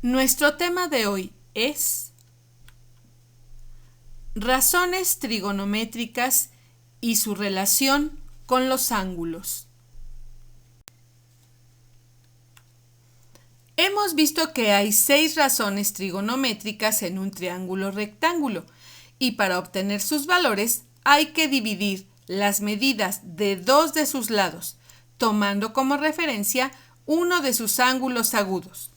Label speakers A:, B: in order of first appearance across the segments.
A: Nuestro tema de hoy es razones trigonométricas y su relación con los ángulos. Hemos visto que hay 6 razones trigonométricas en un triángulo rectángulo y para obtener sus valores hay que dividir las medidas de 2 de sus lados, tomando como referencia uno de sus ángulos agudos.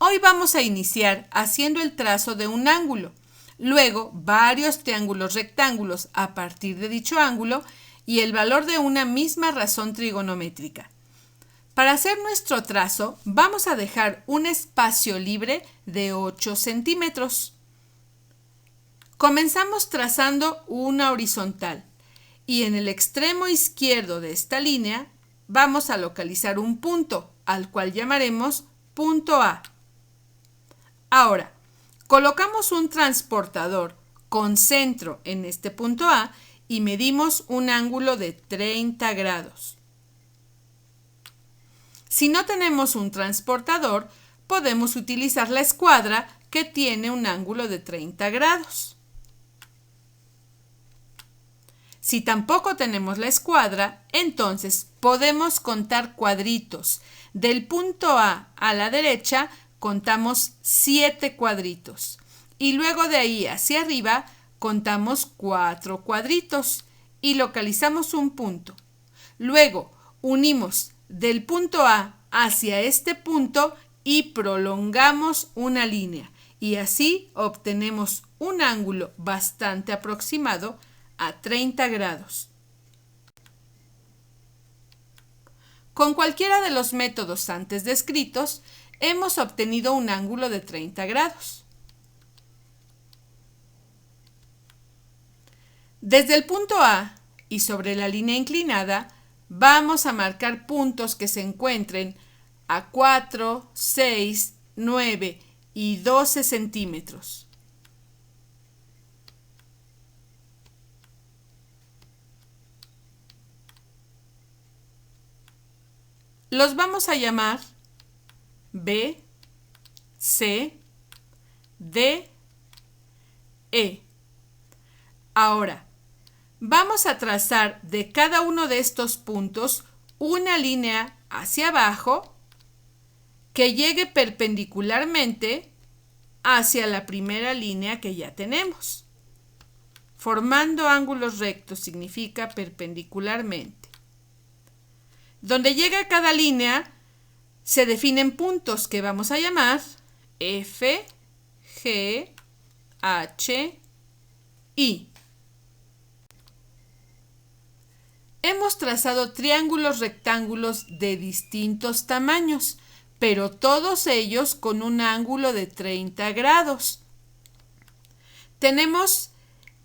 A: Hoy vamos a iniciar haciendo el trazo de un ángulo, luego varios triángulos rectángulos a partir de dicho ángulo y el valor de una misma razón trigonométrica. Para hacer nuestro trazo vamos a dejar un espacio libre de 8 centímetros. Comenzamos trazando una horizontal y en el extremo izquierdo de esta línea vamos a localizar un punto al cual llamaremos punto A. Ahora, colocamos un transportador con centro en este punto A y medimos un ángulo de 30 grados. Si no tenemos un transportador, podemos utilizar la escuadra que tiene un ángulo de 30 grados. Si tampoco tenemos la escuadra, entonces podemos contar cuadritos. Del punto A a la derecha contamos 7 cuadritos y luego de ahí hacia arriba contamos 4 cuadritos y localizamos un punto. Luego unimos del punto A hacia este punto y prolongamos una línea y así obtenemos un ángulo bastante aproximado a 30 grados. Con cualquiera de los métodos antes descritos, hemos obtenido un ángulo de 30 grados. Desde el punto A y sobre la línea inclinada, vamos a marcar puntos que se encuentren a 4, 6, 9 y 12 centímetros. Los vamos a llamar B, C, D, E. Ahora, vamos a trazar de cada uno de estos puntos una línea hacia abajo que llegue perpendicularmente hacia la primera línea que ya tenemos. Formando ángulos rectos significa perpendicularmente. Donde llega cada línea, se definen puntos que vamos a llamar F, G, H, I. Hemos trazado triángulos rectángulos de distintos tamaños, pero todos ellos con un ángulo de 30 grados. Tenemos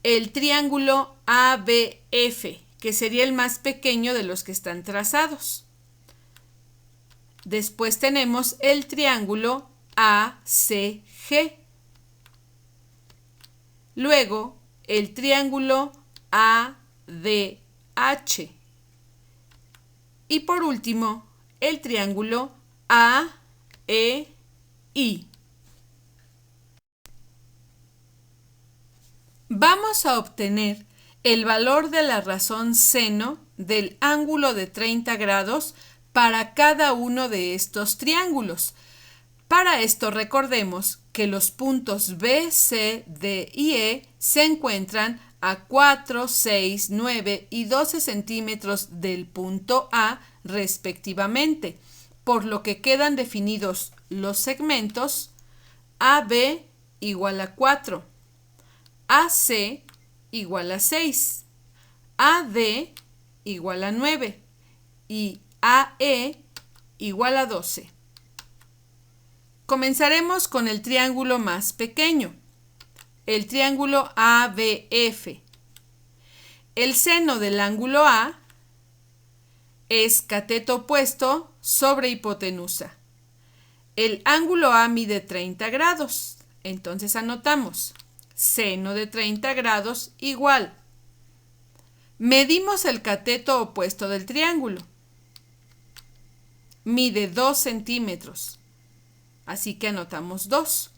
A: el triángulo ABF, que sería el más pequeño de los que están trazados. Después tenemos el triángulo ACG. Luego, el triángulo ADH. Y por último, el triángulo AEI. Vamos a obtener el valor de la razón seno del ángulo de 30 grados para cada uno de estos triángulos. Para esto recordemos que los puntos B, C, D y E se encuentran a 4, 6, 9 y 12 centímetros del punto A respectivamente, por lo que quedan definidos los segmentos AB igual a 4, AC igual a 6, AD igual a 9 y AE igual a 12. Comenzaremos con el triángulo más pequeño, el triángulo ABF. El seno del ángulo A es cateto opuesto sobre hipotenusa. El ángulo A mide 30 grados, entonces anotamos seno de 30 grados igual. Medimos el cateto opuesto del triángulo. Mide 2 centímetros. así que anotamos 2.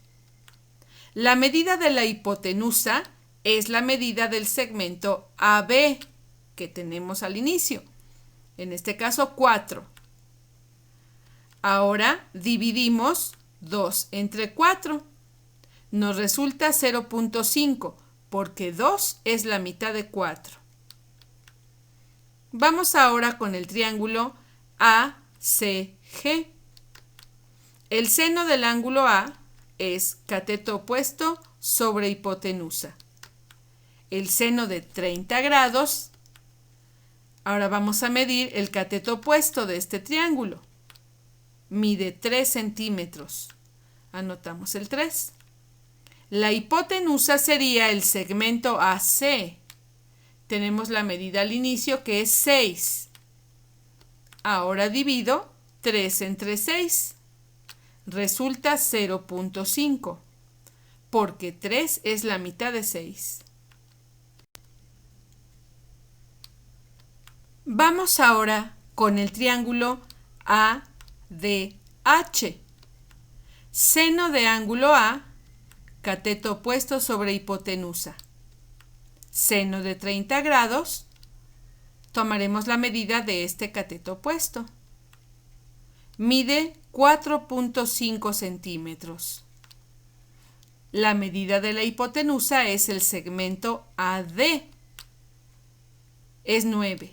A: La medida de la hipotenusa es la medida del segmento AB que tenemos al inicio. En este caso 4. Ahora dividimos 2 entre 4. Nos resulta 0.5 porque 2 es la mitad de 4. Vamos ahora con el triángulo ACG. El seno del ángulo A es cateto opuesto sobre hipotenusa. El seno de 30 grados. Ahora vamos a medir el cateto opuesto de este triángulo. Mide 3 centímetros. Anotamos el 3. La hipotenusa sería el segmento AC. Tenemos la medida al inicio que es 6. Ahora divido 3 entre 6. Resulta 0.5, porque 3 es la mitad de 6. Vamos ahora con el triángulo ADH. Seno de ángulo A, cateto opuesto sobre hipotenusa. Seno de 30 grados, tomaremos la medida de este cateto opuesto. Mide 4.5 centímetros. La medida de la hipotenusa es el segmento AD. Es 9.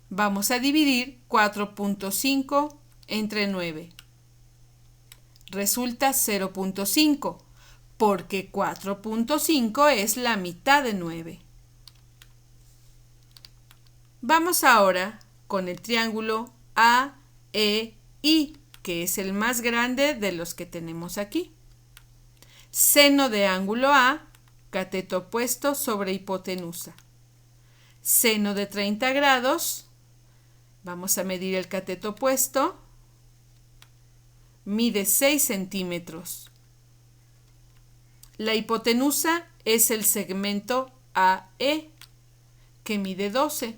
A: Vamos a dividir 4.5 entre 9. Resulta 0.5, porque 4.5 es la mitad de 9. Vamos ahora con el triángulo AEI, que es el más grande de los que tenemos aquí. Seno de ángulo A, cateto opuesto sobre hipotenusa. Seno de 30 grados. Vamos a medir el cateto opuesto. Mide 6 centímetros. La hipotenusa es el segmento AE, que mide 12.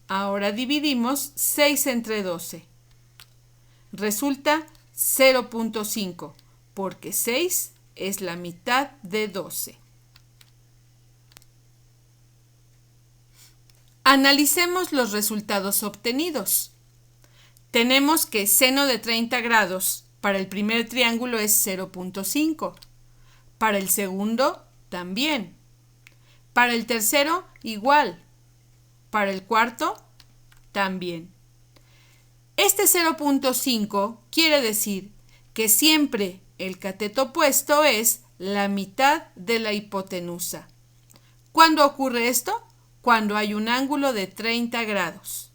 A: Ahora dividimos 6 entre 12. Resulta 0.5, porque 6 es la mitad de 12. Analicemos los resultados obtenidos. Tenemos que seno de 30 grados para el primer triángulo es 0.5. Para el segundo, también. Para el tercero, igual. Para el cuarto, también. Este 0.5 quiere decir que siempre el cateto opuesto es la mitad de la hipotenusa. ¿Cuándo ocurre esto? Cuando hay un ángulo de 30 grados.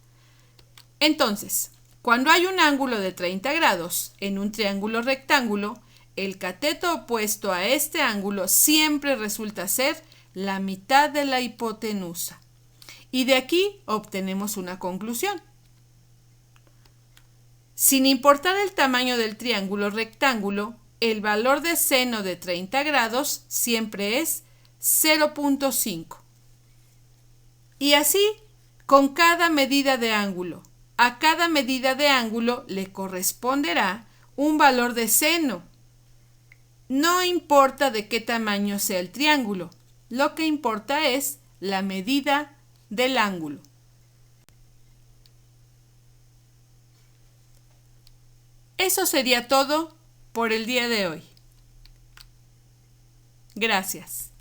A: Entonces, cuando hay un ángulo de 30 grados en un triángulo rectángulo, el cateto opuesto a este ángulo siempre resulta ser la mitad de la hipotenusa. Y de aquí obtenemos una conclusión. Sin importar el tamaño del triángulo rectángulo, el valor de seno de 30 grados siempre es 0.5. Y así con cada medida de ángulo. A cada medida de ángulo le corresponderá un valor de seno. No importa de qué tamaño sea el triángulo, lo que importa es la medida del ángulo. Eso sería todo por el día de hoy. Gracias.